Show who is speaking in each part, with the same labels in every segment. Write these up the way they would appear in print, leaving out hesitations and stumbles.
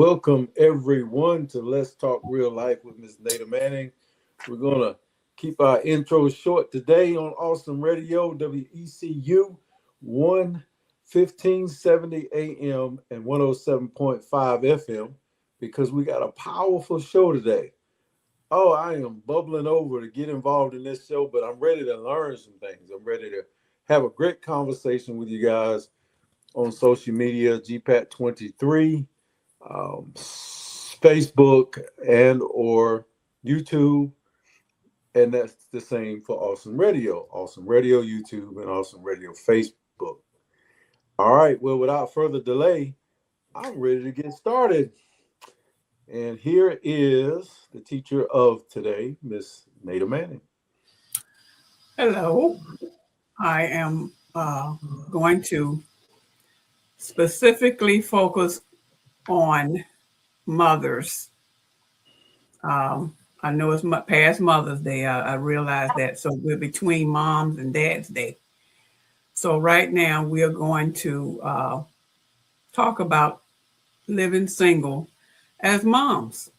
Speaker 1: Welcome everyone to Let's Talk Real Life with Miss Nada Manning. We're gonna keep our intro short today on Awesome Radio, WECU 1570 AM and 107.5 FM, because we got a powerful show today. Oh, I am bubbling over to get involved in this show, but I'm ready to learn some things. I'm ready to have a great conversation with you guys on social media, GPAT23, Facebook, and or YouTube. And that's the same for Awesome Radio, YouTube, and Awesome Radio Facebook. All right, well, without further delay, I'm ready to get started. And here is the teacher of today, Miss Nada Manning.
Speaker 2: Hello. I am going to specifically focus on mothers. I know it's past Mother's Day. I realize that. So we're between Moms and Dad's Day. So right now we are going to talk about living single as moms.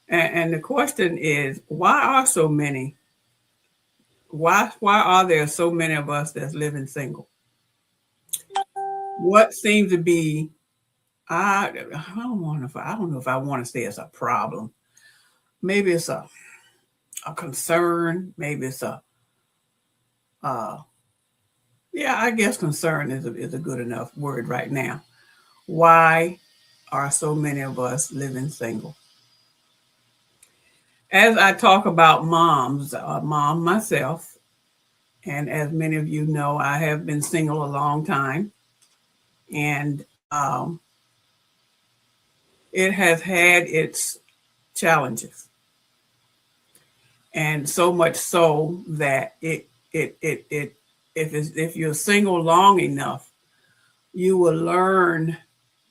Speaker 2: And the question is, why are so many? Why are there so many of us that's living single? What seems to be, I don't know if I want to say it's a problem. Maybe it's a concern. Maybe it's I guess concern is a good enough word right now. Why are so many of us living single? As I talk about moms, mom myself, and as many of you know, I have been single a long time, and it has had its challenges, and so much so that if you're single long enough, you will learn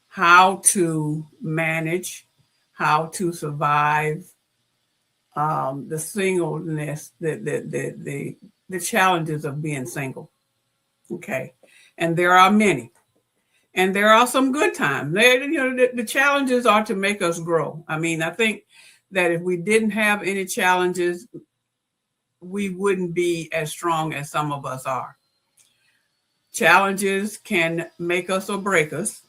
Speaker 2: how to manage, how to survive the singleness, the challenges of being single. Okay, and there are many, and there are some good times. The challenges are to make us grow. I mean, I think that if we didn't have any challenges, we wouldn't be as strong as some of us are. Challenges can make us or break us.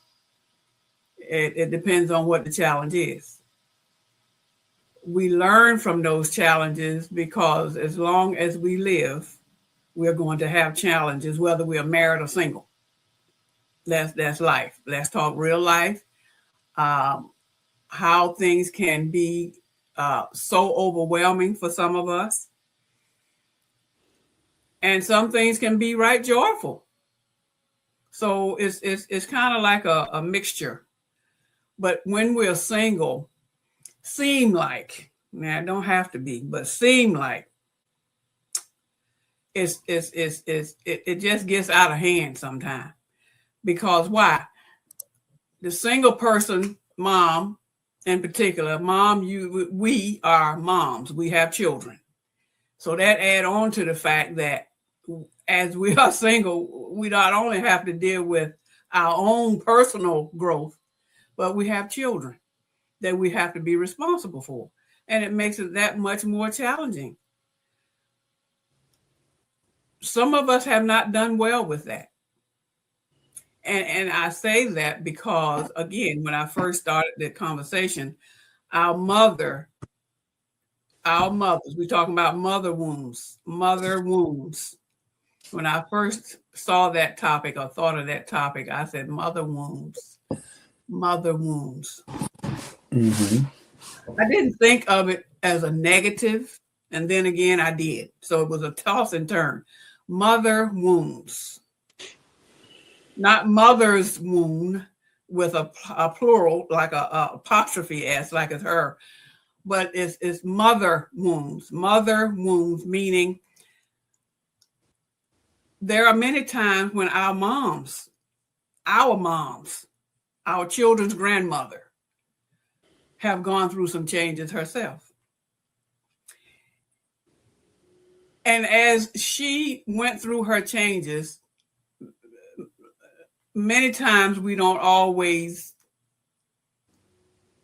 Speaker 2: It depends on what the challenge is. We learn from those challenges because as long as we live, we're going to have challenges, whether we are married or single. That's life. Let's talk real life. How things can be so overwhelming for some of us. And some things can be right joyful. So it's kind of like a mixture. But when we're single, seem like, now it don't have to be, but seem like it just gets out of hand sometimes. Because why? The single person, mom in particular, we are moms. We have children. So that add on to the fact that as we are single, we not only have to deal with our own personal growth, but we have children that we have to be responsible for. And it makes it that much more challenging. Some of us have not done well with that. And I say that because, again, when I first started the conversation, our mothers, we're talking about mother wounds. When I first saw that topic or thought of that topic, I said, mother wounds.
Speaker 1: Mm-hmm.
Speaker 2: I didn't think of it as a negative, and then again I did. So it was a toss and turn. Mother wounds, not mother's wound with a plural, like a apostrophe s, like it's her, but it's mother wounds. Mother wounds, meaning there are many times when our moms, our children's grandmother, have gone through some changes herself. And as she went through her changes, many times we don't always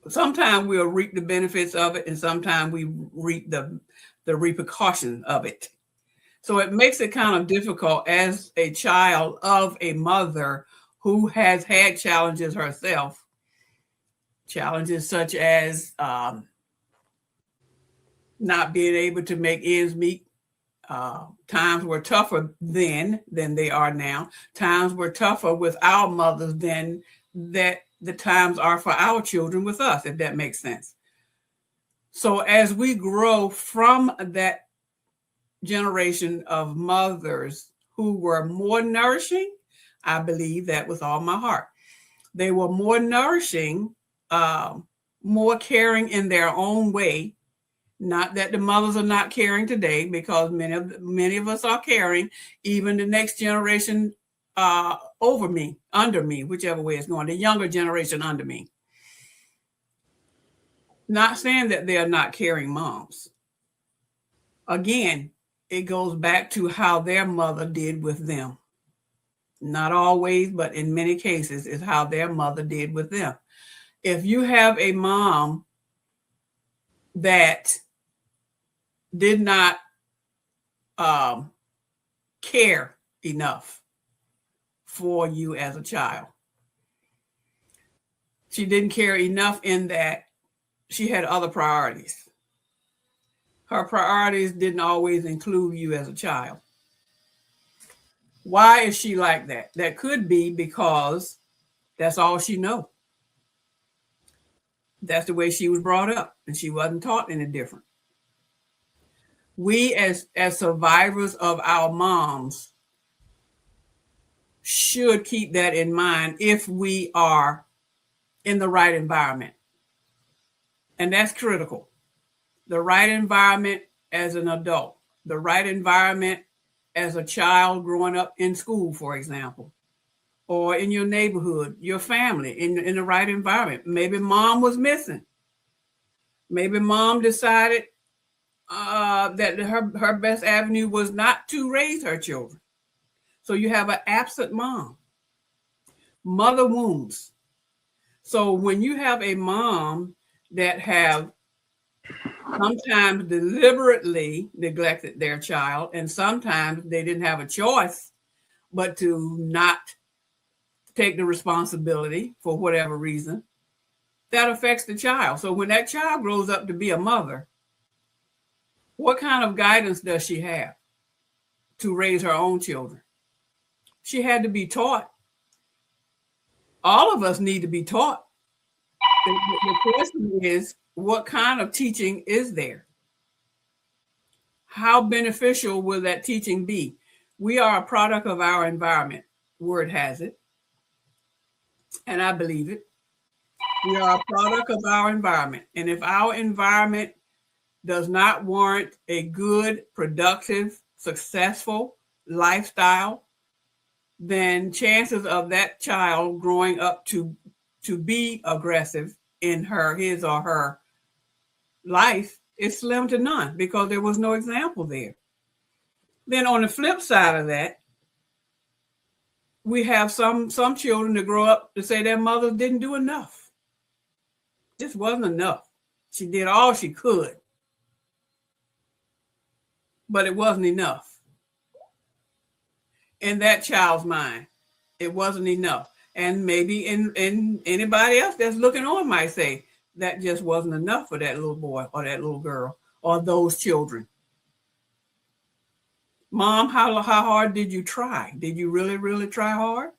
Speaker 2: sometimes we'll reap the benefits of it, and sometimes we reap the repercussion of it. So it makes it kind of difficult as a child of a mother who has had challenges herself, challenges such as not being able to make ends meet. Times were tougher then than they are now. Times were tougher with our mothers than that the times are for our children with us, if that makes sense. So as we grow from that generation of mothers who were more nourishing, I believe that with all my heart. They were more nourishing, uh, more caring in their own way. Not that the mothers are not caring today, because many of us are caring. Even the next generation over me, under me, whichever way it's going, the younger generation under me. Not saying that they are not caring moms. Again, it goes back to how their mother did with them. Not always, but in many cases, is how their mother did with them. If you have a mom that did not um, care enough for you as a child, she didn't care enough in that she had other priorities. Her priorities didn't always include you as a child. Why is she like that? That could be because that's all she know. That's the way she was brought up, and she wasn't taught any different. We as survivors of our moms should keep that in mind if we are in the right environment. And that's critical. The right environment as an adult, the right environment as a child growing up in school, for example, or in your neighborhood, your family, in the right environment. Maybe mom was missing. Maybe mom decided that her best avenue was not to raise her children. So you have an absent mom, mother wounds. So when you have a mom that have sometimes deliberately neglected their child, and sometimes they didn't have a choice but to not take the responsibility for whatever reason, that affects the child. So when that child grows up to be a mother, what kind of guidance does she have to raise her own children? She had to be taught. All of us need to be taught. The question is, what kind of teaching is there? How beneficial will that teaching be? We are a product of our environment. Word has it, and I believe it. We are a product of our environment. And if our environment does not warrant a good, productive, successful lifestyle, then chances of that child growing up to be aggressive in his or her life is slim to none, because there was no example there. Then on the flip side of that, we have some children that grow up to say their mothers didn't do enough. This wasn't enough. She did all she could, but it wasn't enough. In that child's mind, it wasn't enough. And maybe in anybody else that's looking on might say that just wasn't enough for that little boy or that little girl or those children. Mom, how hard did you try? Did you really, really try hard?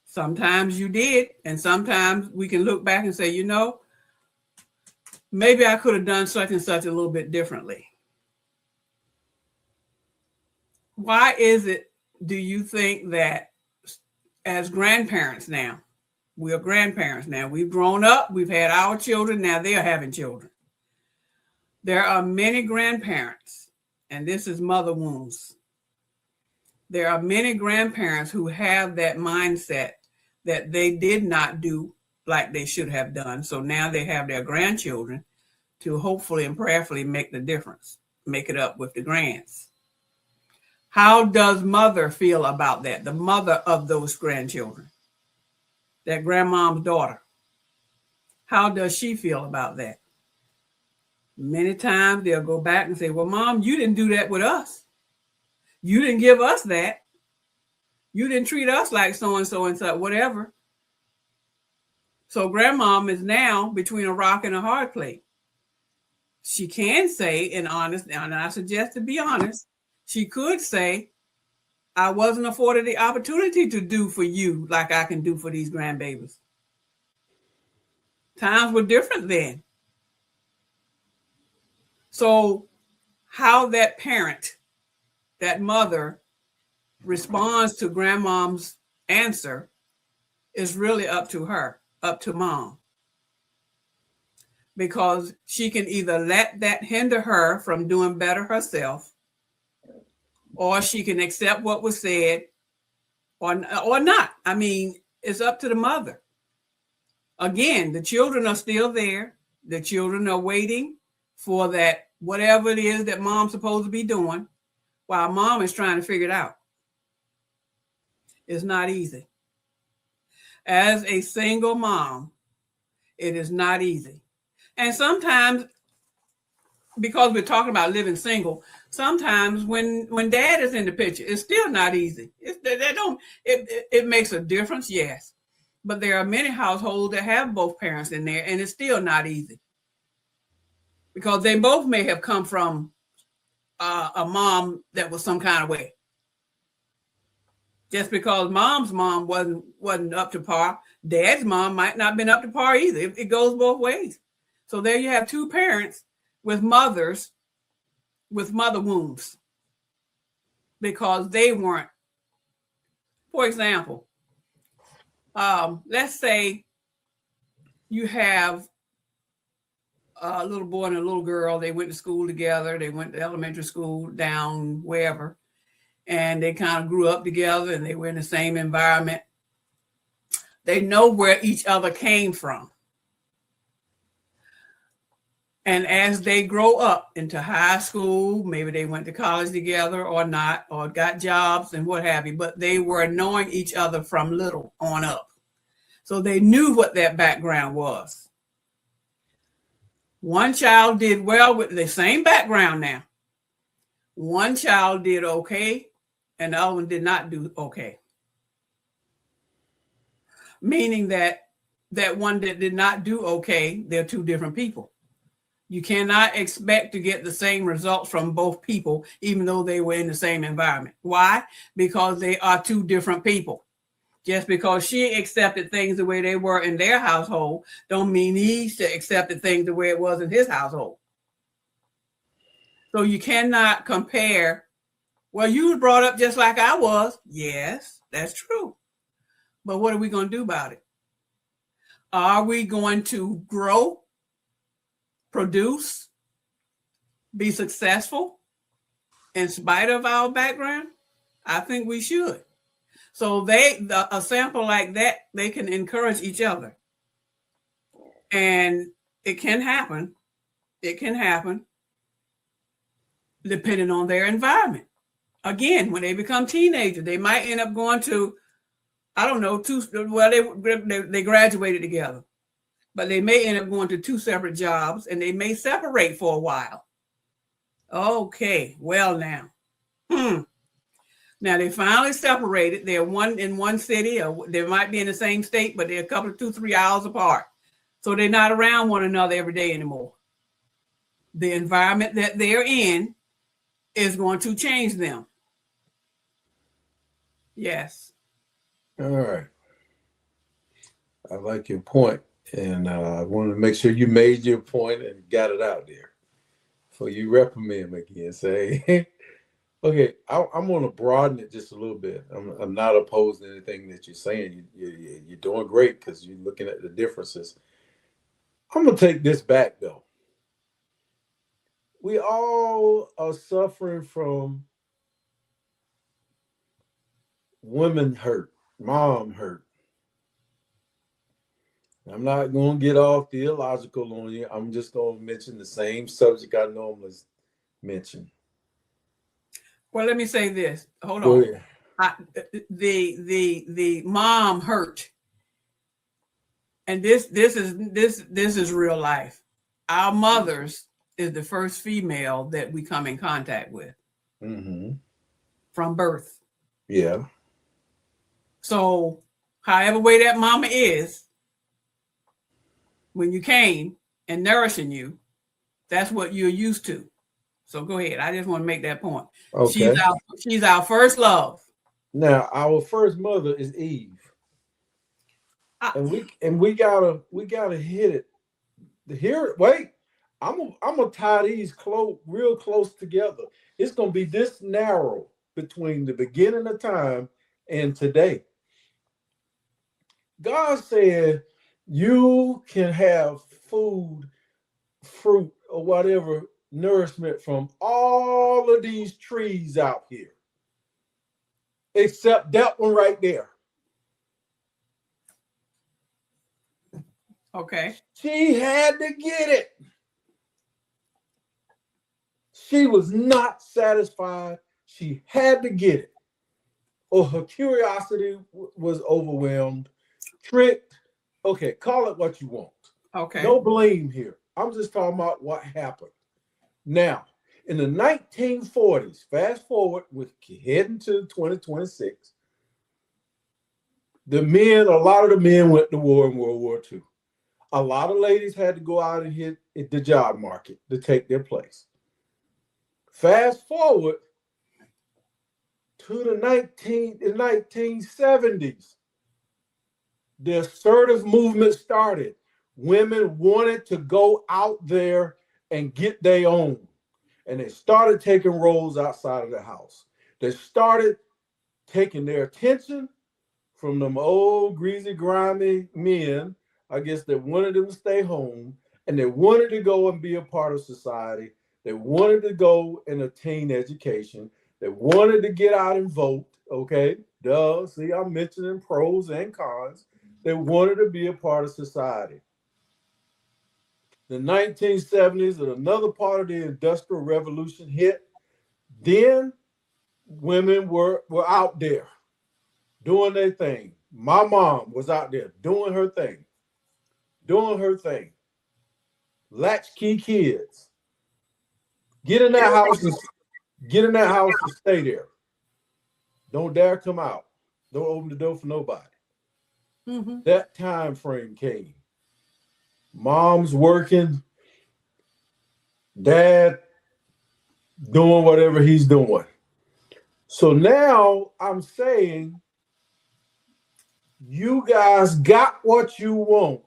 Speaker 2: Sometimes you did. And sometimes we can look back and say, maybe I could have done such and such a little bit differently. Why is it, do you think, that as grandparents now, we are grandparents now, we've grown up, we've had our children, now they're having children. There are many grandparents, and this is mother wounds. There are many grandparents who have that mindset that they did not do like they should have done. So now they have their grandchildren to hopefully and prayerfully make the difference, make it up with the grands. How does mother feel about that? The mother of those grandchildren, that grandmom's daughter. How does she feel about that? Many times they'll go back and say, well, mom, you didn't do that with us. You didn't give us that. You didn't treat us like so and so, whatever. So grandmom is now between a rock and a hard place. She can say, in honest, and I suggest to be honest, she could say, I wasn't afforded the opportunity to do for you like I can do for these grandbabies. Times were different then. So, how that parent, that mother, responds to grandmom's answer is really up to her, up to mom. Because she can either let that hinder her from doing better herself, or she can accept what was said, or not. I mean, it's up to the mother. Again, the children are still there. The children are waiting for that whatever it is that mom's supposed to be doing, while mom is trying to figure it out. It's not easy. As a single mom, it is not easy. And sometimes, because we're talking about living single, sometimes when dad is in the picture, it's still not easy. It makes a difference, yes. But there are many households that have both parents in there, and it's still not easy. Because they both may have come from a mom that was some kind of way. Just because mom's mom wasn't up to par, dad's mom might not have been up to par either. It goes both ways. So there you have two parents with mothers with mother wounds because they weren't. For example, let's say you have a little boy and a little girl. They went to school together. They went to elementary school down wherever, and they kind of grew up together and they were in the same environment. They know where each other came from. And as they grow up into high school, maybe they went to college together or not, or got jobs and what have you, but they were knowing each other from little on up. So they knew what that background was. One child did well with the same background now. One child did okay, and the other one did not do okay. Meaning that one that did not do okay, they're two different people. You cannot expect to get the same results from both people, even though they were in the same environment. Why? Because they are two different people. Just because she accepted things the way they were in their household, don't mean he accepted things the way it was in his household. So you cannot compare. Well, you were brought up just like I was. Yes, that's true. But what are we going to do about it? Are we going to grow, produce, be successful in spite of our background? I think we should. So a sample like that, they can encourage each other. And it can happen. It can happen depending on their environment. Again, when they become teenagers, they might end up going to, I don't know, they graduated together, but they may end up going to two separate jobs and they may separate for a while. Okay, well now. Now they finally separated. They're one in one city, or they might be in the same state, but they're a couple of 2-3 hours apart. So they're not around one another every day anymore. The environment that they're in is going to change them. Yes.
Speaker 1: All right. I like your point, and I wanted to make sure you made your point and got it out there. For you reprimand me again, say, okay, I'm going to broaden it just a little bit. I'm not opposed to anything that you're saying. You're doing great because you're looking at the differences. I'm going to take this back, though. We all are suffering from women hurt, mom hurt. I'm not going to get all theological on you. I'm just going to mention the same subject I normally mention.
Speaker 2: Well, let me say this. Hold
Speaker 1: Go
Speaker 2: on.
Speaker 1: ahead.
Speaker 2: The mom hurt And this is real life. Our mothers is the first female that we come in contact with
Speaker 1: Mm-hmm.
Speaker 2: from birth.
Speaker 1: Yeah.
Speaker 2: So, however way that mama is when you came and nourishing you, that's what you're used to. So go ahead. I just want to make that point. She's
Speaker 1: Okay.
Speaker 2: our she's our first love.
Speaker 1: Now our first mother is Eve,
Speaker 2: I,
Speaker 1: and we gotta hit it. Here, wait. I'm gonna tie these real close together. It's gonna be this narrow between the beginning of time and today. God said you can have food, fruit, or whatever nourishment from all of these trees out here, except that one right there.
Speaker 2: okay.
Speaker 1: She had to get it. She was not satisfied. She had to get it, or her curiosity was overwhelmed, tricked. Okay, call it what you want.
Speaker 2: Okay.
Speaker 1: No blame here. I'm just talking about what happened. Now, in the 1940s, fast forward with heading to 2026, a lot of the men went to war in World War II. A lot of ladies had to go out and hit the job market to take their place. Fast forward to the 1970s, the assertive movement started. Women wanted to go out there and get their own. And they started taking roles outside of the house. They started taking their attention from them old greasy, grimy men, I guess, that wanted them to stay home, and they wanted to go and be a part of society. They wanted to go and attain education. They wanted to get out and vote. Okay, duh. See, I'm mentioning pros and cons. They wanted to be a part of society. The 1970s and another part of the Industrial Revolution hit. Then women were out there doing their thing. My mom was out there doing her thing. Latchkey kids. Get in that house and get in that house and stay there. Don't dare come out. Don't open the door for nobody.
Speaker 2: Mm-hmm.
Speaker 1: That time frame came. Mom's working, dad doing whatever he's doing. So now I'm saying you guys got what you want.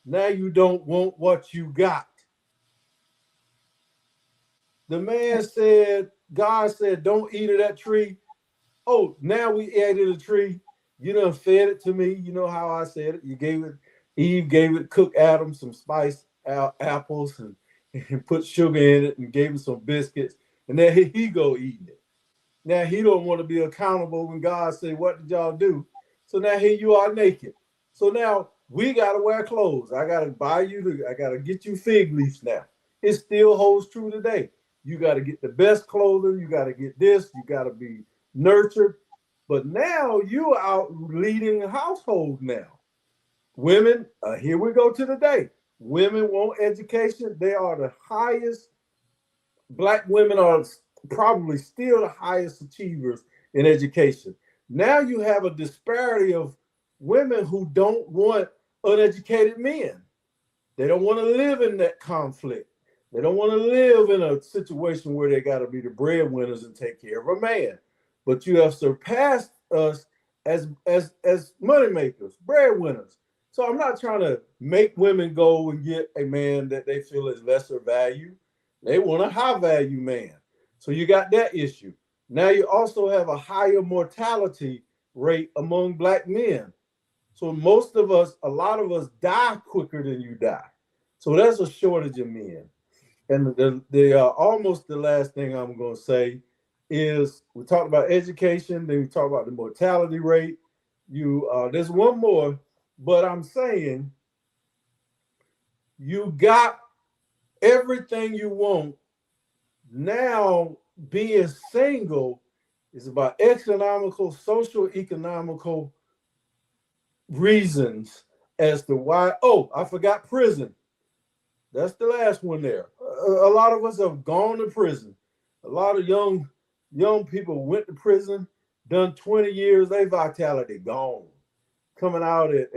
Speaker 1: Now you don't want what you got. The man said, God said, don't eat of that tree. Oh, now we ate of the tree. You done fed it to me. You know how I said it. You gave it, Eve gave it, cook Adam some spiced apples and put sugar in it and gave him some biscuits. And then he go eating it. Now he don't want to be accountable when God say, what did y'all do? So now here you are naked. So now we gotta wear clothes. I gotta I gotta get you fig leaves now. It still holds true today. You gotta get the best clothing, you gotta get this, you gotta be nurtured. But now you are out leading a household now. Women, here we go to the day. Women want education. They are the highest Black women are probably still the highest achievers in education. Now you have a disparity of women who don't want uneducated men. They don't want to live in that conflict. They don't want to live in a situation where they got to be the breadwinners and take care of a man. But you have surpassed us as moneymakers, breadwinners. So I'm not trying to make women go and get a man that they feel is lesser value. They want a high value man. So you got that issue. Now you also have a higher mortality rate among Black men. So most of us, a lot of us die quicker than you die. So that's a shortage of men. And the almost the last thing I'm going to say is we talked about education, then we talked about the mortality rate. There's one more, but I'm saying you got everything you want. Now being single is about economical, social, economical reasons as to why. Oh, I forgot prison. That's the last one there. A lot of us have gone to prison. A lot of young people went to prison, done 20 years, they vitality gone. Coming out at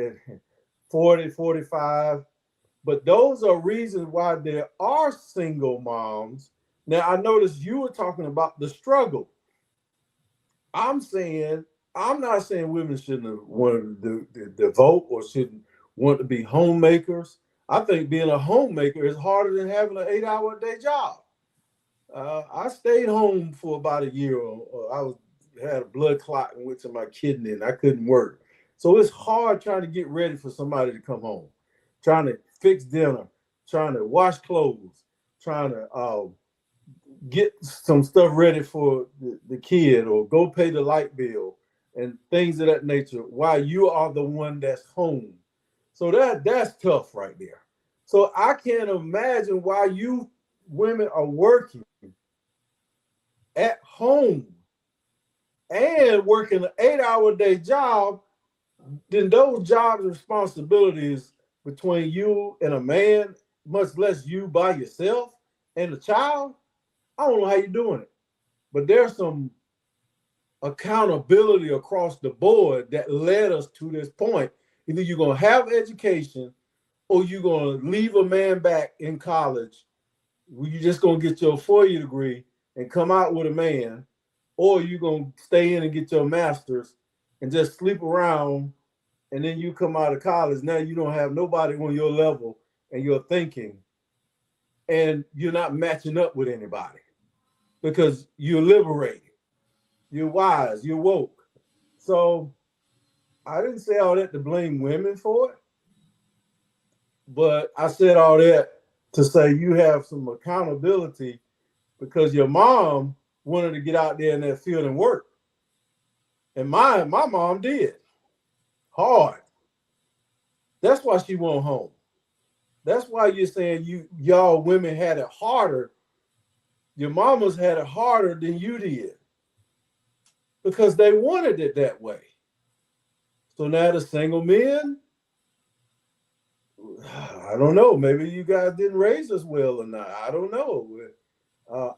Speaker 1: 40, 45. But those are reasons why there are single moms. Now, I noticed you were talking about the struggle. I'm saying, I'm not saying women shouldn't have wanted to vote or shouldn't want to be homemakers. I think being a homemaker is harder than having an 8 hour a day job. I stayed home for about a year. I was had a blood clot in which of my kidney, and I couldn't work. So it's hard trying to get ready for somebody to come home, trying to fix dinner, trying to wash clothes, trying to get some stuff ready for the kid, or go pay the light bill and things of that nature. While you are the one that's home, so that's tough right there. So I can't imagine why you women are working at home and working an 8 hour day job, then those jobs and responsibilities between you and a man, much less you by yourself and a child, I don't know how you're doing it. But there's some accountability across the board that led us to this point. Either you're going to have education or you're going to leave a man back in college. You're just going to get your 4 year degree and come out with a man, or you're going to stay in and get your master's and just sleep around. And then you come out of college. Now you don't have nobody on your level and your thinking, and you're not matching up with anybody because you're liberated, you're wise, you're woke. So I didn't say all that to blame women for it, but I said all that to say you have some accountability because your mom wanted to get out there in that field and work. And my mom did hard. That's why she went home. That's why you're saying y'all women had it harder. Your mamas had it harder than you did because they wanted it that way. So now the single men, I don't know. Maybe you guys didn't raise us well or not. I don't know.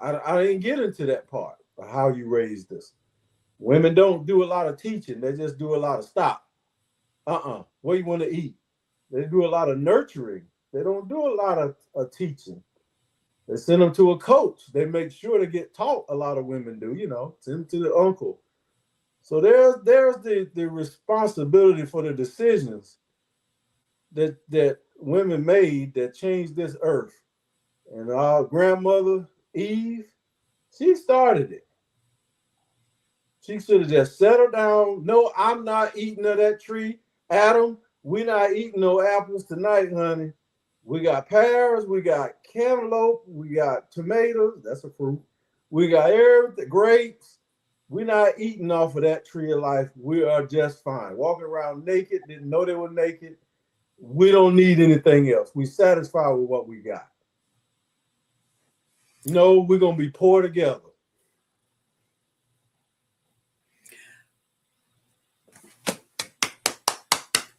Speaker 1: I didn't get into that part of how you raised us. Women don't do a lot of teaching. They just do a lot of stop. What you want to eat? They do a lot of nurturing. They don't do a lot of teaching. They send them to a coach. They make sure to get taught. A lot of women do, send them to the uncle. So there's the responsibility for the decisions that women made that changed this earth. And our grandmother Eve, she started it. She should have just settled down. No, I'm not eating of that tree. Adam, we not eating no apples tonight, honey. We got pears, we got cantaloupe, we got tomatoes. That's a fruit. We got everything, grapes. We're not eating off of that tree of life. We are just fine. Walking around naked, didn't know they were naked. We don't need anything else. We satisfied with what we got. No, we're gonna be poor together.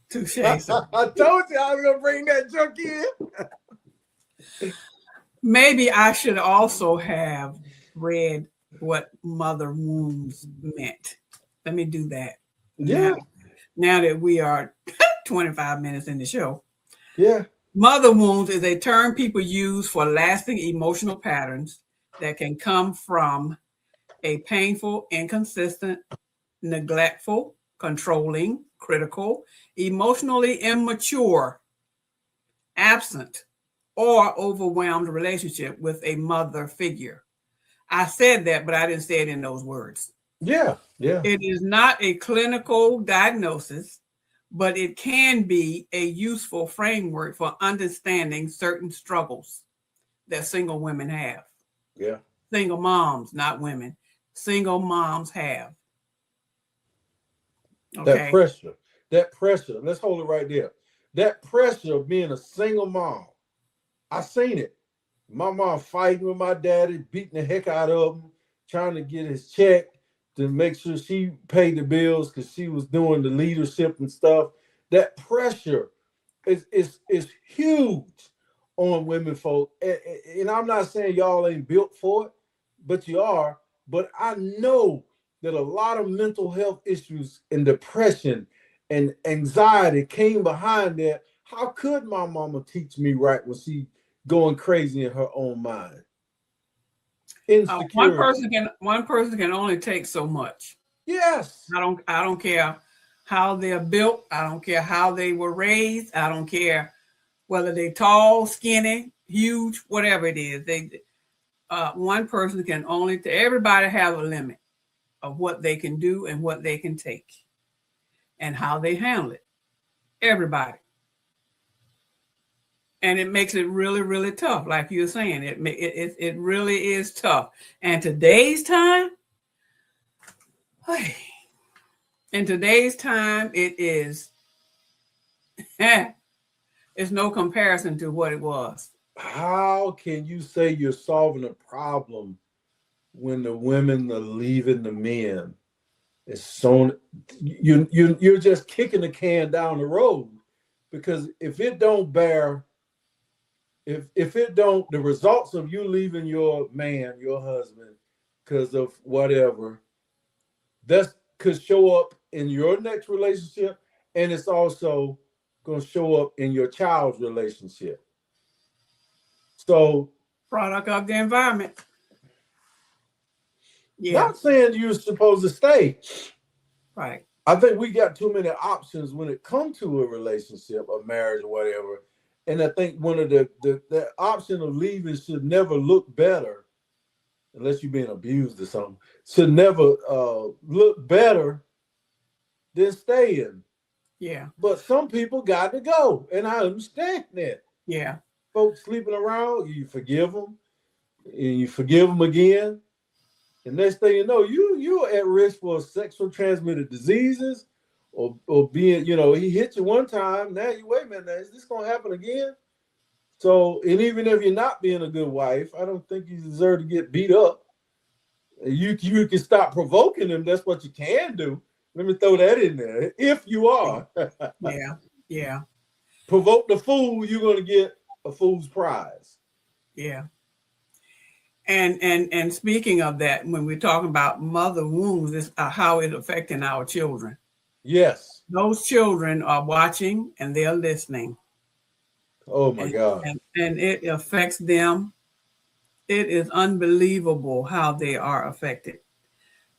Speaker 2: Touche, sir.
Speaker 1: I told you I was gonna bring that joke in.
Speaker 2: Maybe I should also have read what mother wounds meant. Let me do that now.
Speaker 1: Yeah,
Speaker 2: Now that we are 25 minutes in the show.
Speaker 1: yeah,
Speaker 2: Mother wounds is a term people use for lasting emotional patterns that can come from a painful, inconsistent, neglectful, controlling, critical, emotionally immature, absent, or overwhelmed relationship with a mother figure. I said that, but I didn't say it in those words.
Speaker 1: yeah, yeah.
Speaker 2: It is not a clinical diagnosis, but it can be a useful framework for understanding certain struggles that single women have.
Speaker 1: Yeah.
Speaker 2: Single moms, not women. Single moms have.
Speaker 1: That
Speaker 2: Okay.
Speaker 1: pressure, that pressure. Let's hold it right there. That pressure of being a single mom. I seen it. My mom fighting with my daddy, beating the heck out of him, trying to get his check to make sure she paid the bills because she was doing the leadership and stuff. That pressure. is huge on women folk. And I'm not saying y'all ain't built for it, but you are. But I know that a lot of mental health issues and depression and anxiety came behind that. How could my mama teach me right when she going crazy in her own mind?
Speaker 2: One
Speaker 1: Insecurity.
Speaker 2: person can only take so much.
Speaker 1: Yes.
Speaker 2: I don't care how they're built. I don't care how they were raised. I don't care whether they're tall, skinny, huge, whatever it is. One person can only. Everybody have a limit of what they can do and what they can take and how they handle it. Everybody, and it makes it really, really tough. Like you're saying, it really is tough. And today's time, in today's time, it is. It's no comparison to what it was.
Speaker 1: How can you say you're solving a problem when the women are leaving the men? It's so you're just kicking the can down the road, because if it don't bear, if it don't, the results of you leaving your man, your husband, because of whatever, that could show up in your next relationship, and it's also going to show up in your child's relationship. So,
Speaker 2: Product of the environment. Yeah,
Speaker 1: not saying you're supposed to stay.
Speaker 2: right.
Speaker 1: I think we got too many options when it comes to a relationship, a marriage, or whatever. And I think one of the option of leaving should never look better, unless you're being abused or something. Should never look better than staying.
Speaker 2: Yeah,
Speaker 1: But some people got to go, and I understand that.
Speaker 2: yeah,
Speaker 1: Folks sleeping around, you forgive them, and you forgive them again. The next thing you know, you're at risk for sexual transmitted diseases, or being, he hit you one time. Now you wait a minute, now, is this gonna happen again? So, and even if you're not being a good wife, I don't think you deserve to get beat up. You can stop provoking them. That's what you can do. Let me throw that in there. If you are
Speaker 2: yeah, yeah,
Speaker 1: provoke the fool, you're gonna get a fool's prize.
Speaker 2: yeah. And speaking of that, when we're talking about mother wounds, this how it's affecting our children.
Speaker 1: Yes.
Speaker 2: Those children are watching and they're listening,
Speaker 1: Oh my
Speaker 2: and
Speaker 1: God.
Speaker 2: and it affects them. It is unbelievable how they are affected.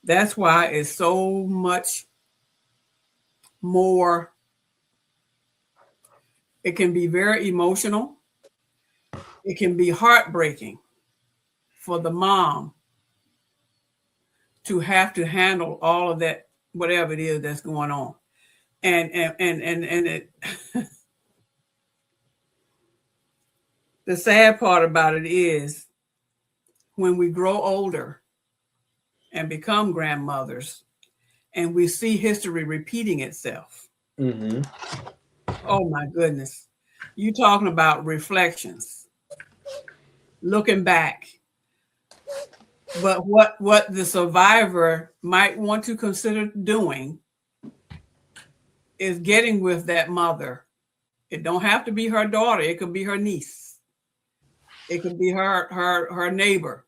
Speaker 2: That's why it's so much more. It can be very emotional. It can be heartbreaking for the mom to have to handle all of that, whatever it is that's going on. And it, the sad part about it is when we grow older and become grandmothers and we see history repeating itself.
Speaker 1: Mm-hmm.
Speaker 2: Oh my goodness. You talking about reflections, looking back. But what the survivor might want to consider doing is getting with that mother. It don't have to be her daughter. It could be her niece. It could be her neighbor,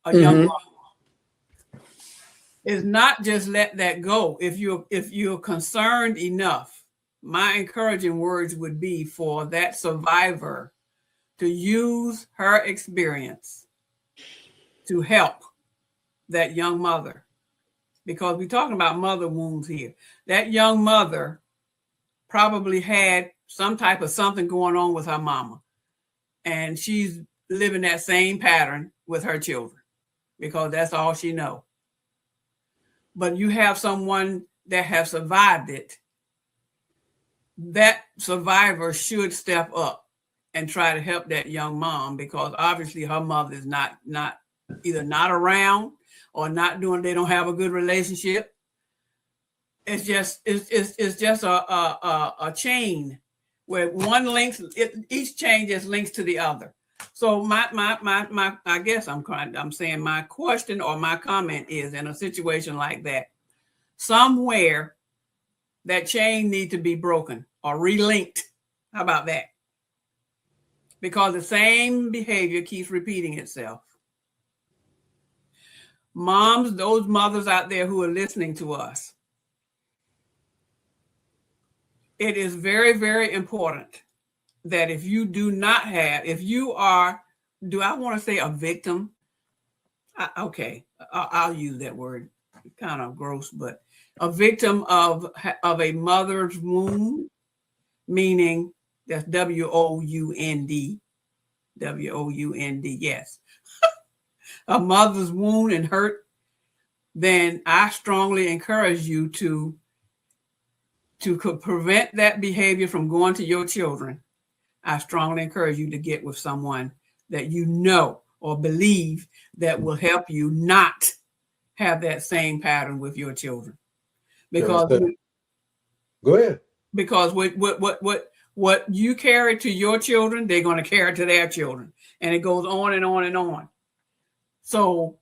Speaker 2: a young
Speaker 1: Mm-hmm.
Speaker 2: mother. Is not just let that go. If you're concerned enough, my encouraging words would be for that survivor to use her experience to help that young mother, because we're talking about mother wounds here. That young mother probably had some type of something going on with her mama, and she's living that same pattern with her children because that's all she knows. But you have someone that have survived it. That survivor should step up and try to help that young mom, because obviously her mother is not either not around or not doing. They don't have a good relationship. It's just a chain where one links each chain just links to the other. So my I guess I'm saying my question or my comment is, in a situation like that, somewhere that chain need to be broken or relinked How about that? Because the same behavior keeps repeating itself. Moms, those mothers out there who are listening to us, it is very, very important that if you do not have, if you are, do I want to say a victim? Okay, I'll use that word. Kind of gross, but a victim of a mother's wound, meaning that's WOUND, WOUND. Yes, a mother's wound and hurt. Then I strongly encourage you to prevent that behavior from going to your children. I strongly encourage you to get with someone that you know or believe that will help you not have that same pattern with your children.
Speaker 1: Can I
Speaker 2: Because
Speaker 1: say? Go ahead.
Speaker 2: because what you carry to your children, they're going to carry to their children, and it goes on and on and on. So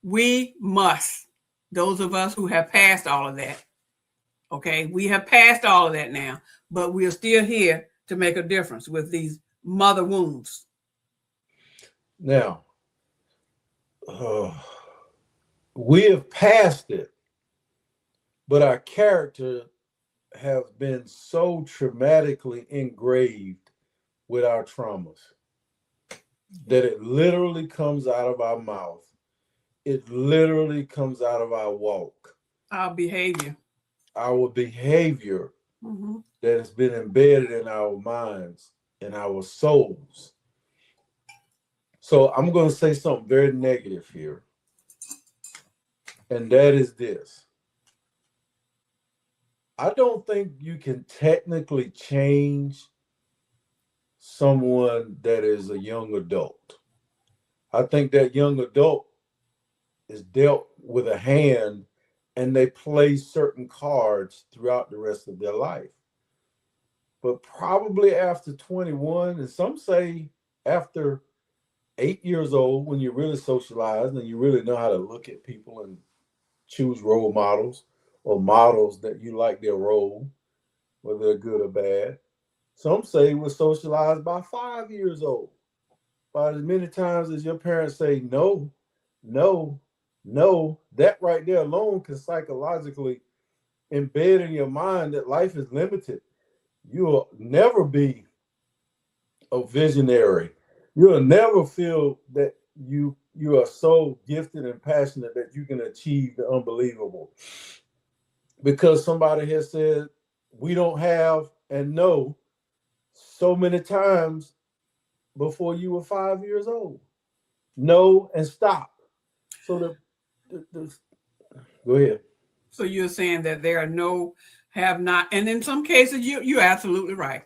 Speaker 2: we must, those of us who have passed all of that, okay, we have passed all of that now, but we are still here to make a difference with these mother wounds.
Speaker 1: Now, uh, we have passed it, but our character have been so traumatically engraved with our traumas that it literally comes out of our mouth. It literally comes out of our walk,
Speaker 2: Our behavior.
Speaker 1: our behavior
Speaker 2: Mm-hmm.
Speaker 1: that has been embedded in our minds and our souls. So I'm going to say something very negative here, and that is this. I don't think you can technically change someone that is a young adult. I think that young adult is dealt with a hand and they play certain cards throughout the rest of their life. But probably after 21, and some say after 8 years old, when you're really socialized and you really know how to look at people and choose role models or models that you like their role, whether they're good or bad. Some say we're socialized by 5 years old. About as many times as your parents say no, no, no, that right there alone can psychologically embed in your mind that life is limited. You'll never be a visionary. You'll never feel that you are so gifted and passionate that you can achieve the unbelievable. Because somebody has said we don't have and know so many times before you were 5 years old. No and stop. So the go ahead.
Speaker 2: So you're saying that there are no, have not, and in some cases you're absolutely right.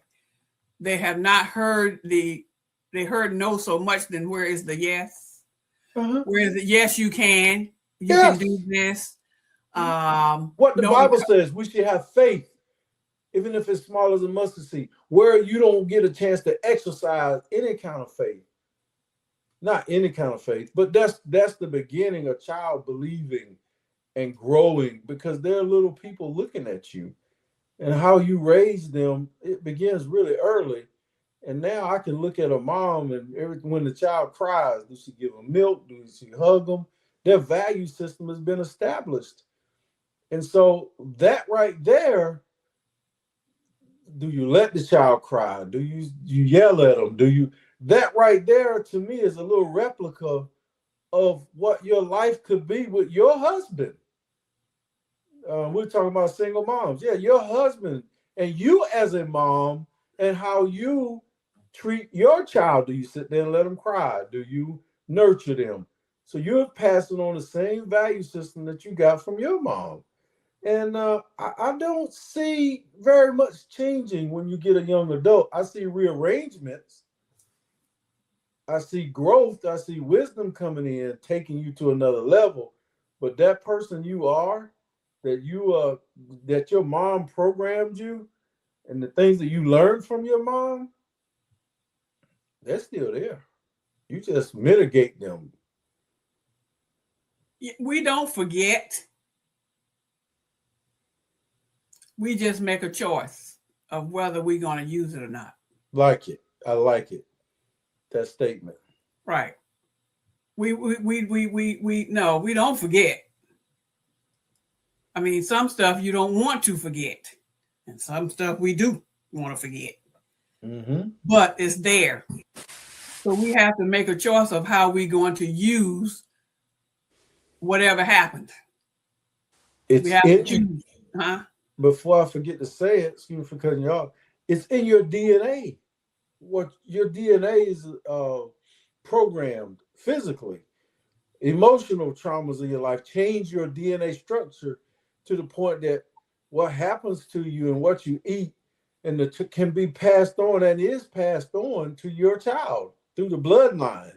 Speaker 2: They have not heard they heard no so much. Then where is the yes?
Speaker 1: Uh-huh.
Speaker 2: Where is it? Yes, you can do
Speaker 1: Yes.
Speaker 2: this.
Speaker 1: What the
Speaker 2: No,
Speaker 1: Bible says, we should have faith, even if it's small as a mustard seed, where you don't get a chance to exercise any kind of faith. Not any kind of faith, but that's the beginning, a child believing and growing because they're little people looking at you and how you raise them. It begins really early. And now I can look at a mom and when the child cries, does she give them milk? Does she hug them? Their value system has been established. And so that right there, do you let the child cry? Do you yell at them? Do you that right there to me is a little replica of what your life could be with your husband. We're talking about single moms. Yeah, your husband and you as a mom and how you treat your child. Do you sit there and let them cry? Do you nurture them? So you're passing on the same value system that you got from your mom. And I don't see very much changing when you get a young adult. I see rearrangements. I see growth. I see wisdom coming in, taking you to another level. But that person you are, that that your mom programmed you, and the things that you learned from your mom, they're still there. You just mitigate them.
Speaker 2: we don't forget. We just make a choice of whether we're going to use it or not.
Speaker 1: Like it. I like it. That statement.
Speaker 2: Right. We no, we don't forget. I mean, some stuff you don't want to forget, and some stuff we do want to forget,
Speaker 1: Mm-hmm.
Speaker 2: but it's there. So we have to make a choice of how we're going to use whatever happened. We
Speaker 1: It's
Speaker 2: have to
Speaker 1: in.
Speaker 2: choose, huh?
Speaker 1: Before I forget to say it, excuse me for cutting you off. It's in your DNA. What your DNA is programmed physically. Emotional traumas in your life change your DNA structure to the point that what happens to you and what you eat can be passed on and is passed on to your child through the bloodline.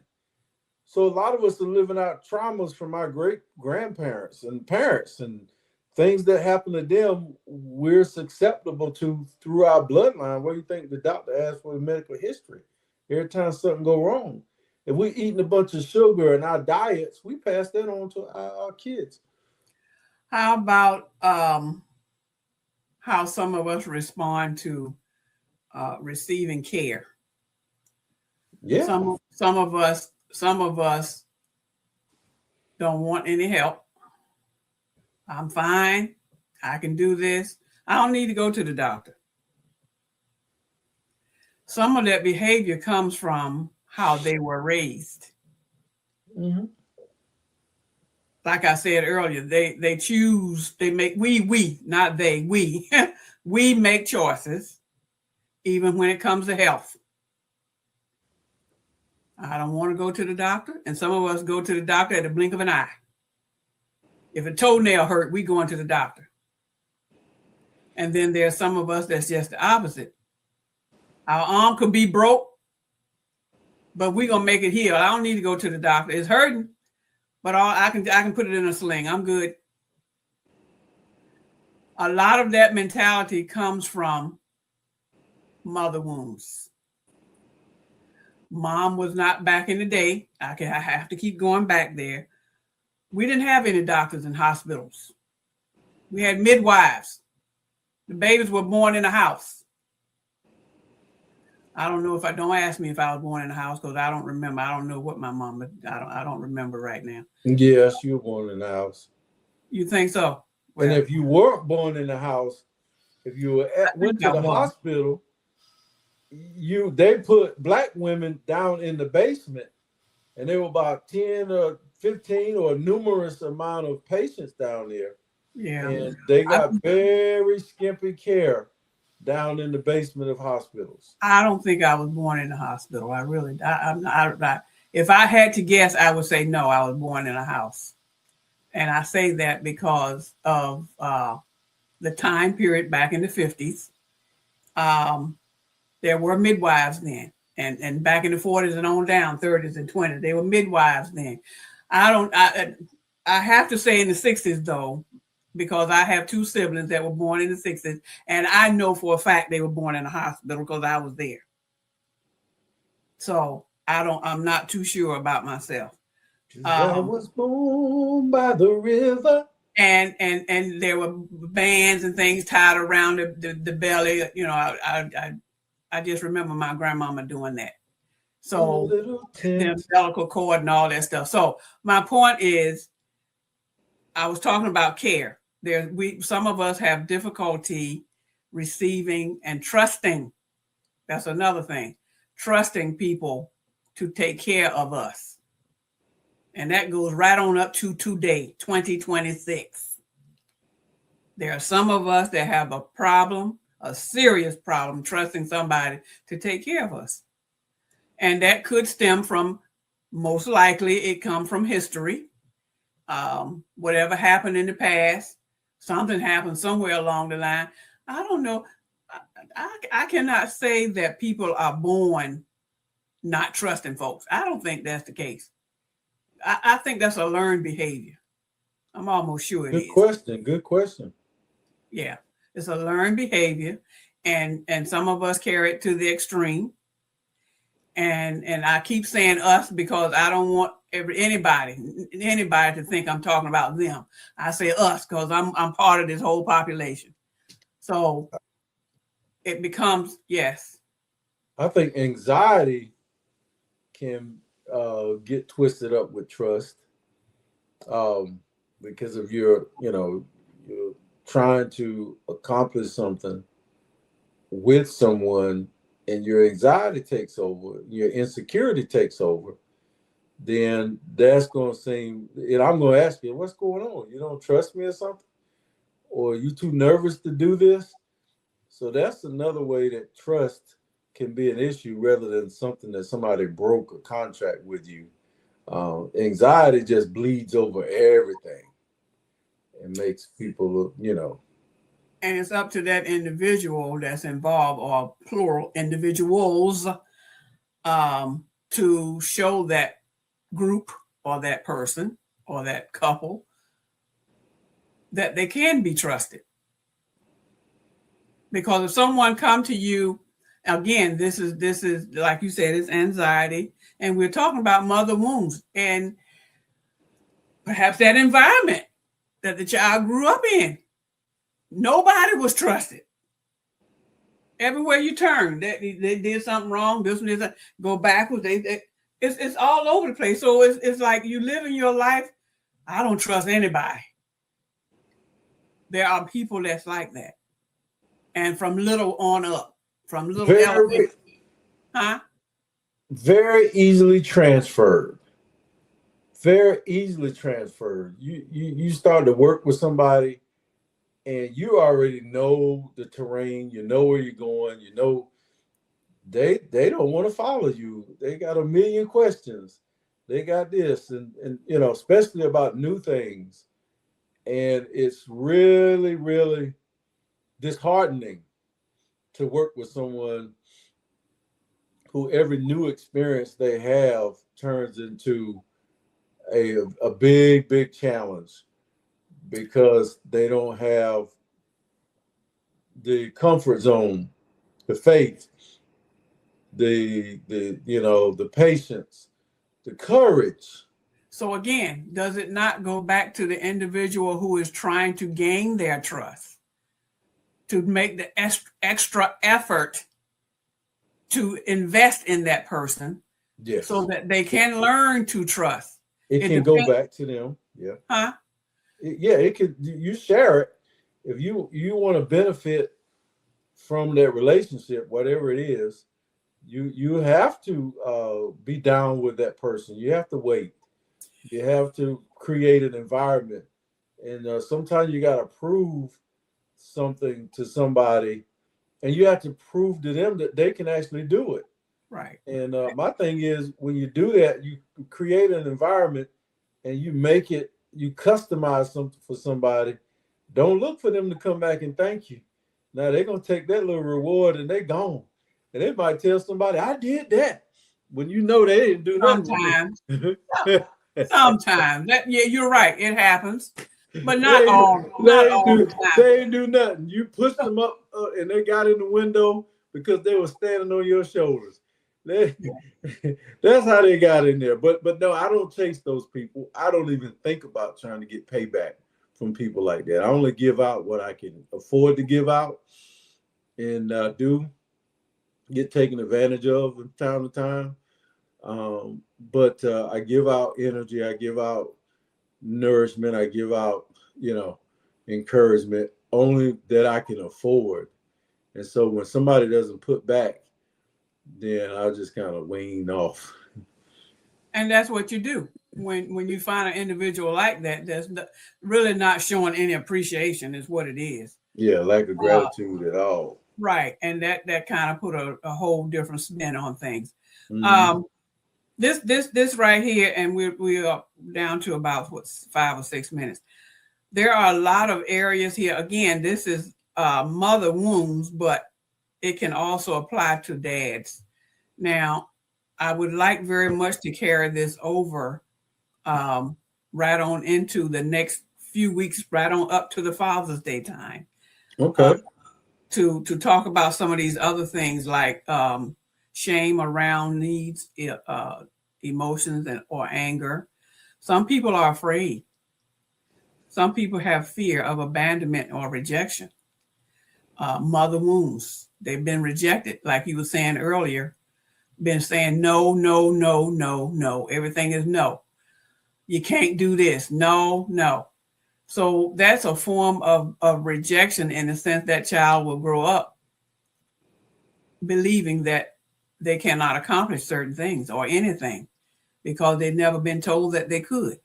Speaker 1: So a lot of us are living out traumas from our great grandparents and parents and things that happen to them. We're susceptible to through our bloodline. What do you think the doctor asks for the medical history? Every time something go wrong, if we're eating a bunch of sugar in our diets, we pass that on to our kids.
Speaker 2: How about how some of us respond to receiving care?
Speaker 1: Yeah.
Speaker 2: Some of us don't want any help. I'm fine. I can do this. I don't need to go to the doctor. Some of that behavior comes from how they were raised.
Speaker 1: Mm-hmm.
Speaker 2: Like I said earlier, they choose, they make we not they, we we make choices even when it comes to health. I don't want to go to the doctor, and some of us go to the doctor at the blink of an eye. If a toenail hurt, we going to the doctor. And then there's some of us that's just the opposite. Our arm could be broke, but we're gonna make it heal. I don't need to go to the doctor. It's hurting, but I can put it in a sling. I'm good. A lot of that mentality comes from mother wounds. Mom was not back in the day. I have to keep going back there. We didn't have any doctors in hospitals. We had midwives. The babies were born in the house. I don't know if I don't ask me if I was born in the house because I don't remember. I don't know what my mom. I don't remember right now.
Speaker 1: Yes, you were born in the house.
Speaker 2: You think so?
Speaker 1: And
Speaker 2: Well,
Speaker 1: if you weren't born in the house, if you
Speaker 2: I
Speaker 1: went
Speaker 2: think
Speaker 1: to
Speaker 2: I
Speaker 1: the
Speaker 2: was.
Speaker 1: hospital, they put black women down in the basement, and there were about 10 or 15 or numerous amount of patients down there,
Speaker 2: Yeah.
Speaker 1: and they
Speaker 2: I,
Speaker 1: got very skimpy care down in the basement of hospitals.
Speaker 2: I don't think I was born in the hospital. I really. I'm not. If I had to guess, I would say no. I was born in a house, and I say that because of the time period back in the 50s. Um, there were midwives then, and back in the 40s and on down, 30s and 20s, they were midwives then. I don't. I have to say in the 60s though, because I have two siblings that were born in the 60s, and I know for a fact they were born in a hospital because I was there. So I don't. I'm not too sure about myself.
Speaker 1: 'Cause I
Speaker 2: Um,
Speaker 1: was born by the river.
Speaker 2: and there were bands and things tied around the belly. You know, I just remember my grandmama doing that.
Speaker 1: In a
Speaker 2: So
Speaker 1: little
Speaker 2: the
Speaker 1: tent.
Speaker 2: umbilical cord and all that stuff. So my point is, I was talking about care. There, we some of us have difficulty receiving and trusting. That's another thing. Trusting people to take care of us. And that goes right on up to today, 2026. There are some of us that have a problem, a serious problem, trusting somebody to take care of us. And that could stem from, most likely, it come from history. Whatever happened in the past, something happened somewhere along the line. I don't know. I cannot say that people are born not trusting folks. I don't think that's the case. I think that's a learned behavior. I'm almost sure it
Speaker 1: Good
Speaker 2: is.
Speaker 1: question. Good question.
Speaker 2: Yeah, it's a learned behavior, and some of us carry it to the extreme. And I keep saying us because I don't want anybody to think I'm talking about them. I say us because I'm part of this whole population. So it becomes, yes.
Speaker 1: I think anxiety can get twisted up with trust, um, because of your, you're trying to accomplish something with someone, and your anxiety takes over, your insecurity takes over, then that's going to seem, and I'm going to ask you, what's going on? You don't trust me or something? Or you too nervous to do this? So that's another way that trust can be an issue rather than something that somebody broke a contract with you. Anxiety just bleeds over everything and makes people look,
Speaker 2: And it's up to that individual that's involved, or plural individuals, to show that group or that person or that couple that they can be trusted. Because if someone come to you, again, this is like you said, it's anxiety, and we're talking about mother wounds, and perhaps that environment that the child grew up in, nobody was trusted. Everywhere you turn, they did something wrong. This one is go backwards. It's all over the place. So it's like you live in your life. I don't trust anybody. There are people that's like that, and from little on up, from little
Speaker 1: very,
Speaker 2: elementary, huh?
Speaker 1: very easily transferred. Very easily transferred. You start to work with somebody, and you already know the terrain. You know where you're going. You know they don't want to follow you. They got a million questions. They got this, and especially about new things, and it's really really disheartening to work with someone who every new experience they have turns into a big challenge because they don't have the comfort zone, the faith, the patience, the courage.
Speaker 2: So again, does it not go back to the individual who is trying to gain their trust, to make the extra effort to invest in that person so
Speaker 1: Yes,
Speaker 2: that they can learn to trust?
Speaker 1: it
Speaker 2: It
Speaker 1: can go
Speaker 2: depends,
Speaker 1: back to them. Yeah,
Speaker 2: huh?
Speaker 1: yeah, it could. You share it if you want to benefit from that relationship, whatever it is. You have to be down with that person. You have to wait. You have to create an environment, and sometimes you got to prove something to somebody, and you have to prove to them that they can actually do it.
Speaker 2: Right.
Speaker 1: And my thing is, when you do that, you create an environment, and you customize something for somebody. Don't look for them to come back and thank you. Now they're gonna take that little reward and they're gone, and they might tell somebody, "I did that," when you know they didn't do nothing with
Speaker 2: Sometimes,
Speaker 1: me.
Speaker 2: sometimes that, yeah, you're right. It happens, but
Speaker 1: they
Speaker 2: not
Speaker 1: they ain't
Speaker 2: all
Speaker 1: do
Speaker 2: the time.
Speaker 1: they ain't do nothing. You pushed them up, and they got in the window because they were standing on your shoulders. They,
Speaker 2: Yeah.
Speaker 1: that's how they got in there. But no, I don't chase those people. I don't even think about trying to get payback from people like that. I only give out what I can afford to give out, and do get taken advantage of from time to time. But I give out energy. I give out nourishment. I give out, you know, encouragement only that I can afford. And so when somebody doesn't put back, then I just kind of wean off.
Speaker 2: And that's what you do when you find an individual like that that's really not showing any appreciation, is what it is.
Speaker 1: Yeah, lack of
Speaker 2: Uh,
Speaker 1: gratitude at all.
Speaker 2: right, and that kind of put a whole different spin on things.
Speaker 1: Hmm.
Speaker 2: Um, this right here, and we are down to about what, 5 or 6 minutes. There are a lot of areas here. Again, this is mother wounds, but it can also apply to dads. Now, I would like very much to carry this over, um, right on into the next few weeks, right on up to the Father's Day time, uh,
Speaker 1: Okay.
Speaker 2: to talk about some of these other things like shame around needs, emotions, and or anger. Some people are afraid. Some people have fear of abandonment or rejection. Mother wounds. They've been rejected, like you were saying earlier, been saying no, no, no, no, no. Everything is no. You can't do this. No, no. So that's a form of rejection in the sense that child will grow up believing that they cannot accomplish certain things or anything because they've never been told that they could.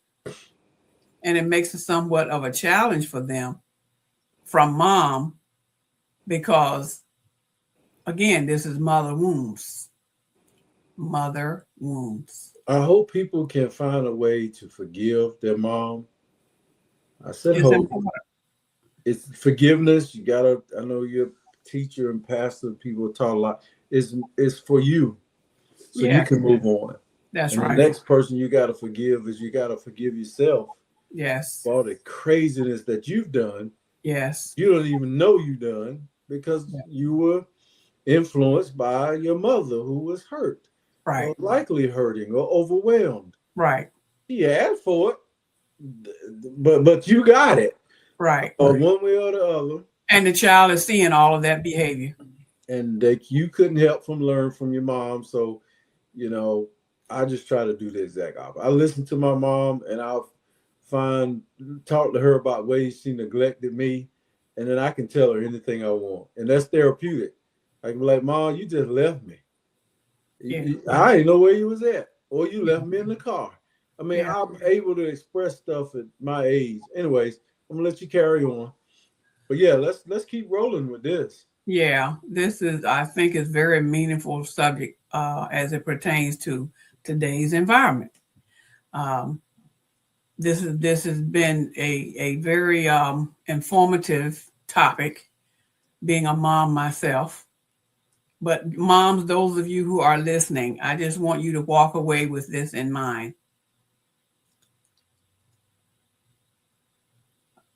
Speaker 2: And it makes it somewhat of a challenge for them from mom because, again, this is mother wounds. Mother wounds.
Speaker 1: I hope people can find a way to forgive their mom. I said
Speaker 2: It's
Speaker 1: hope.
Speaker 2: important.
Speaker 1: It's forgiveness. You gotta. I know you're a teacher and pastor. People talk a lot. It's for you, so you
Speaker 2: Yes,
Speaker 1: can move on.
Speaker 2: that's
Speaker 1: And the
Speaker 2: right.
Speaker 1: next person you gotta forgive is you gotta forgive yourself
Speaker 2: Yes,
Speaker 1: for all the craziness that you've done.
Speaker 2: yes,
Speaker 1: You don't even know you done because
Speaker 2: yeah,
Speaker 1: you were influenced by your mother who was hurt,
Speaker 2: right,
Speaker 1: or likely hurting, or overwhelmed.
Speaker 2: right,
Speaker 1: She asked for it, but you got it,
Speaker 2: right.
Speaker 1: one way or the other.
Speaker 2: And the child is seeing all of that behavior.
Speaker 1: And that you couldn't help from learn from your mom. So, you know, I just try to do the exact opposite. I listen to my mom and I'll find talk to her about ways she neglected me, and then I can tell her anything I want, and that's therapeutic. I can be like, Mom, you just left me.
Speaker 2: Yeah,
Speaker 1: I didn't know where you was at, or you left me in the car. I mean,
Speaker 2: yeah,
Speaker 1: I'm able to express stuff at my age. Anyways, I'm gonna let you carry on. But yeah, let's keep rolling with this.
Speaker 2: yeah. This is, I think, is very meaningful subject as it pertains to today's environment. Um, this has been a very informative topic. Being a mom myself, but moms, those of you who are listening, I just want you to walk away with this in mind.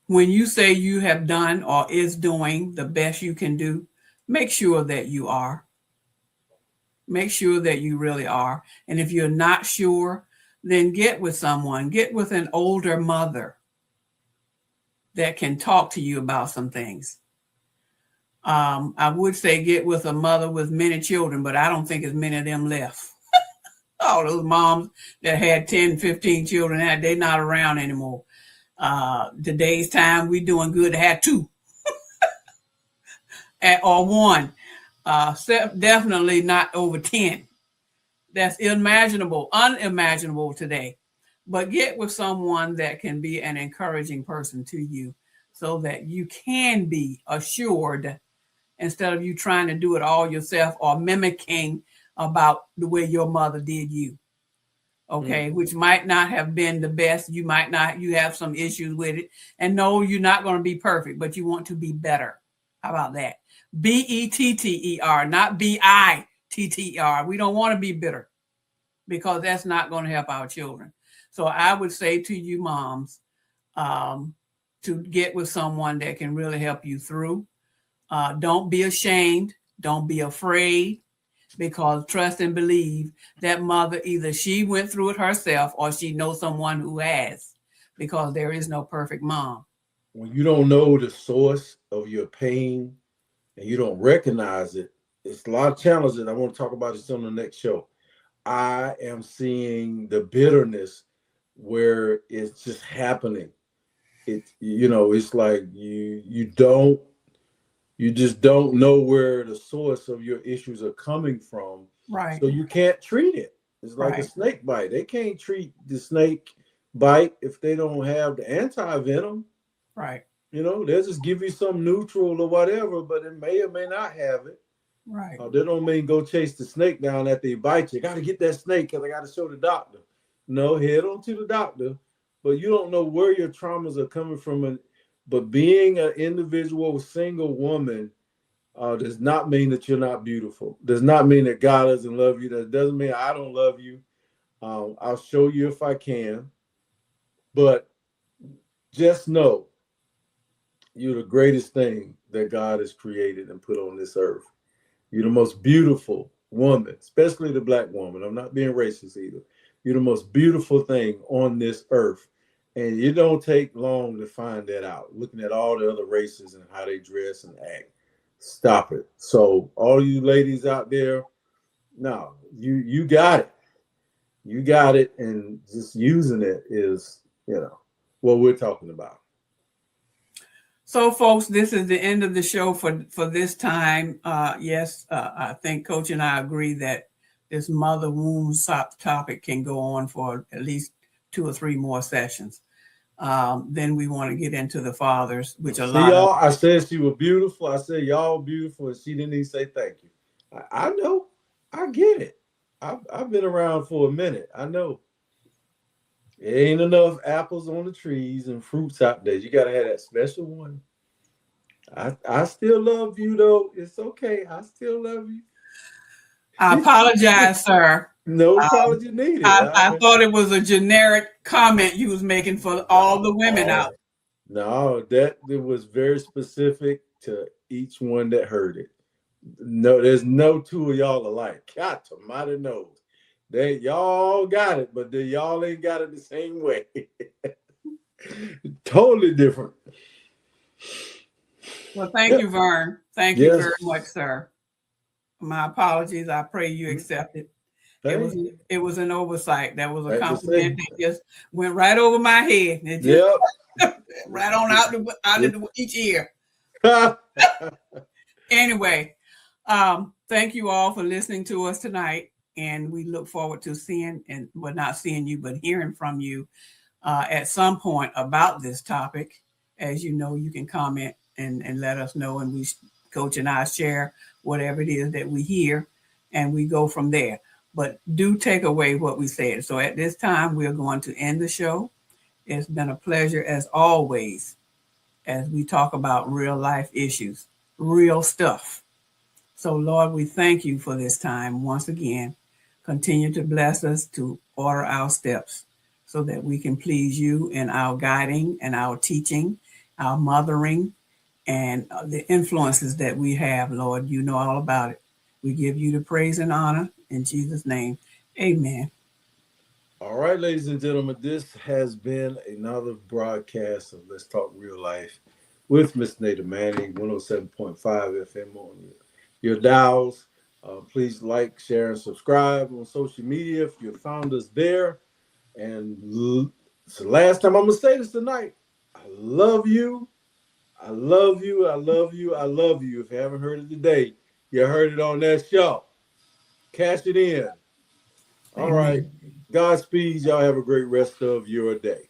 Speaker 2: When you say you have done or is doing the best you can do, make sure that you are. Make sure that you really are. And if you're not sure, then get with someone, get with an older mother that can talk to you about some things. I would say get with a mother with many children, but I don't think as many of them left. All those moms that had 10, 15 children, they're not around anymore. Today's time, we doing good to have two or one. Definitely not over 10. That's unimaginable today. But get with someone that can be an encouraging person to you so that you can be assured instead of you trying to do it all yourself or mimicking about the way your mother did you.
Speaker 1: Mm.
Speaker 2: Okay, which might not have been the best. You might not, you have some issues with it. And no, you're not going to be perfect, but you want to be better. How about that? Better, not Bitter. We don't want to be bitter because that's not going to help our children. So I would say to you, moms, um, to get with someone that can really help you through. Don't be ashamed. Don't be afraid because trust and believe that mother, either she went through it herself or she knows someone who has, because there is no perfect mom.
Speaker 1: When you don't know the source of your pain and you don't recognize it, it's a lot of challenges. I want to talk about this on the next show. I am seeing the bitterness where it's just happening. It's like you just don't know where the source of your issues are coming from.
Speaker 2: Right,
Speaker 1: So you can't treat it. It's like a
Speaker 2: right,
Speaker 1: snake bite. They can't treat the snake bite if they don't have the anti-venom.
Speaker 2: right,
Speaker 1: They'll just give you some neutral or whatever, but it may or may not have it.
Speaker 2: right,
Speaker 1: They don't mean go chase the snake down after he bites you. Got to get that snake because I got to show the doctor. No, head on to the doctor, but you don't know where your traumas are coming from. But being an individual, single woman, does not mean that you're not beautiful. Does not mean that God doesn't love you. That doesn't mean I don't love you. I'll show you if I can, but just know you're the greatest thing that God has created and put on this earth. You're the most beautiful woman, especially the black woman. I'm not being racist either. You're the most beautiful thing on this earth. And it don't take long to find that out, looking at all the other races and how they dress and act. Stop it. So all you ladies out there, no, you got it. You got it, and just using it is, what we're talking about.
Speaker 2: So, folks, this is the end of the show for this time. Yes, I think Coach and I agree that this mother wound topic can go on for at least 2 or 3 more sessions. Then we want to get into the fathers, which a
Speaker 1: See
Speaker 2: lot of
Speaker 1: y'all. I said she was beautiful. I said y'all beautiful, and she didn't even say thank you. I know. I get it. I've been around for a minute. I know. It ain't enough apples on the trees and fruits out there. You gotta have that special one. I still love you though. It's okay. I still love
Speaker 2: I
Speaker 1: you.
Speaker 2: apologize, sir.
Speaker 1: No
Speaker 2: Um,
Speaker 1: apology needed.
Speaker 2: I thought it was a generic comment you was making for all the women out.
Speaker 1: No, that it was very specific to each one that heard it. No, there's no two of y'all alike. God mighty knows. They y'all got it, but y'all ain't got it the same way. Totally different.
Speaker 2: Well, thank you, Vern. Thank you
Speaker 1: Yes.
Speaker 2: very much, sir. My apologies. I pray you accept it. It was
Speaker 1: Hey,
Speaker 2: it was an oversight. That was a
Speaker 1: like to say.
Speaker 2: compliment that just went right over my head. It just
Speaker 1: Yep.
Speaker 2: right on out of each ear. Anyway, thank you all for listening to us tonight, and we look forward to seeing and well, not seeing you, but hearing from you at some point about this topic. As you know, you can comment and let us know, and Coach and I share whatever it is that we hear, and we go from there. But do take away what we said. So at this time, we're going to end the show. It's been a pleasure as always as we talk about real life issues, real stuff. So, Lord, we thank you for this time once again. Continue to bless us to order our steps so that we can please you in our guiding and our teaching, our mothering, and the influences that we have, Lord. You know all about it. We give you the praise and honor in Jesus' name. Amen.
Speaker 1: All right, ladies and gentlemen, this has been another broadcast of Let's Talk Real Life with Miss Nada Manning, 107.5 FM on your dials. Please like, share, and subscribe on social media if you found us there. And it's the last time I'm going to say this tonight. I love you. I love you. I love you. I love you. If you haven't heard it today, you heard it on that show. Cash it in. All right.
Speaker 2: Amen.
Speaker 1: Godspeed. Y'all have a great rest of your day.